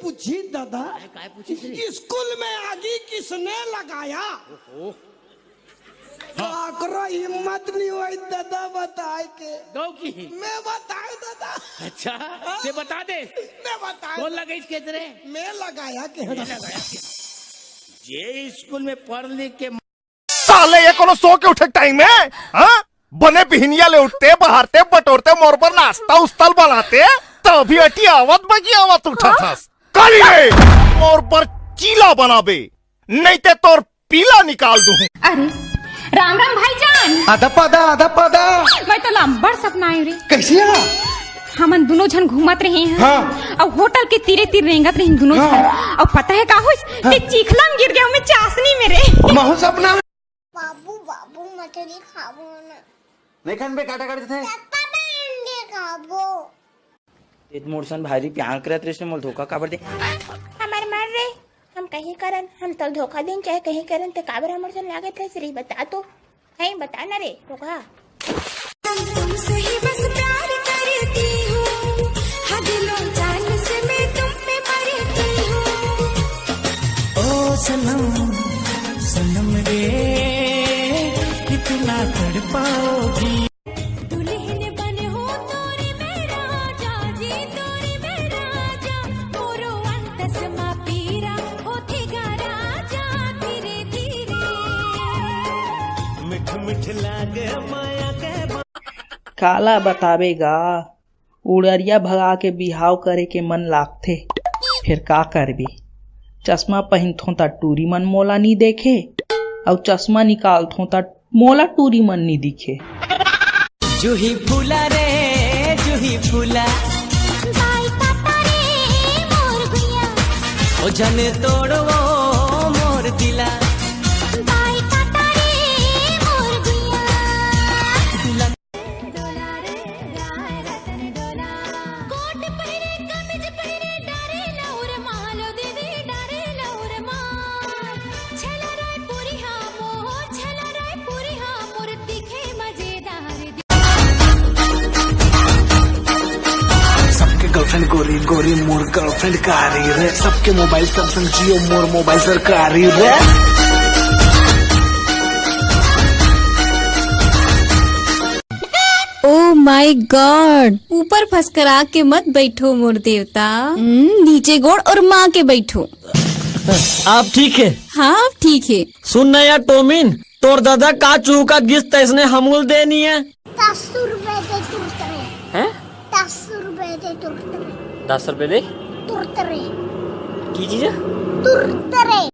पूछी दादा, काय पूछी थी? स्कूल में आगी किसने लगाया? करो हिम्मत नहीं हुई दादा बताए के। दो की मैं बताए दादा। अच्छा ते बता दे। मैं बताए। कौन लगा इसके तेरे? मैं लगाया के ये स्कूल में पढ़ लिख के साले ये कोनो सो के उठे टाइम है? हाँ? बने बिहनिया ले उठते बहारते बटोरते मोर पर नाश्ता उस्तल बनाते तभी अटी आवत बगी आवत उठा था काली मोर पर चीला बनाबे नहीं ते तोर पीला निकाल दूं। अरे राम राम भाईजान। आधा पादा मैं तो लंबड़ सपना आई रे। कैसी है? हमन दोनों जन घूमत रहे हैं। हाँ। और होटल के तीरे तीर रेंगत रहे दोनों हाँ। जन। और पता है का हुई? ते चीखला में गिर गया मैं चाशनी में रे। महू सपना। बाबू बाबू मछली खाबो ना। नहीं खान बे काटा काटे थे पापा मैं अंडे खाबो। इत मोरसन भारी प्यार करत रे से मोल धोखा काबर दे। हमार मर रे हम कहीं करन हम तो धोखा दें चाहे कहीं करन ते काबर हमर सन लागत है श्री बता तो है बता ना रे धोखा। तुमसे ही बस प्यार करती हूँ हाँ दिलों जान से मैं तुम पे मरती हूँ। ओ सनम सनम रे कितना तड़पाओगी। दुल्हन बने हो तोरी मेरा राजा जी तोरी मेरा राजा मोरो अंतस मा पीरा होती गा राजा धीरे धीरे मिठ मिठ लागे माया के काला बतावेगा उड़रिया भगा के बिहाव करे के मन लागथे फिर का करबे। चश्मा पहनथो ता टूरी मन मोला नहीं देखे और चश्मा निकालथो ता मोला टूरी मन नहीं दिखे। जूही फूला रे जूही फूला बाई पापा रे मोर गुया ओ जने तोड़ो मोर दिला बाई पापा रे मोर गुया डोला रे गाय रतन डोला कोट पहरे कमीज पहरे डारे लौर मालो दीदी डारे लौर माल छला राय पूरी हाँ मोह छला राय पूरी हाँ मोर दिखे मजेदार सबके गर्लफ्रेंड गोरी गोरी मोर गर्लफ्रेंड कारी रे सबके मोबाइल सैमसंग जियो मोर मोबाइल सरकारी रे। ओ माय गॉड, ऊपर फसकरा के मत बैठो मोर देवता। नीचे गोड़ और माँ के बैठो। आप ठीक है? हाँ अब ठीक है। सुन न यार टोमिन तोर दादा का चूका किस्त इसने हमूल देनी है। 10 रुपए दे तुरतरे हैं 10 रुपए दे तुरतरे 10 रुपए दे तुरतरे की चीज है? तुरतरे।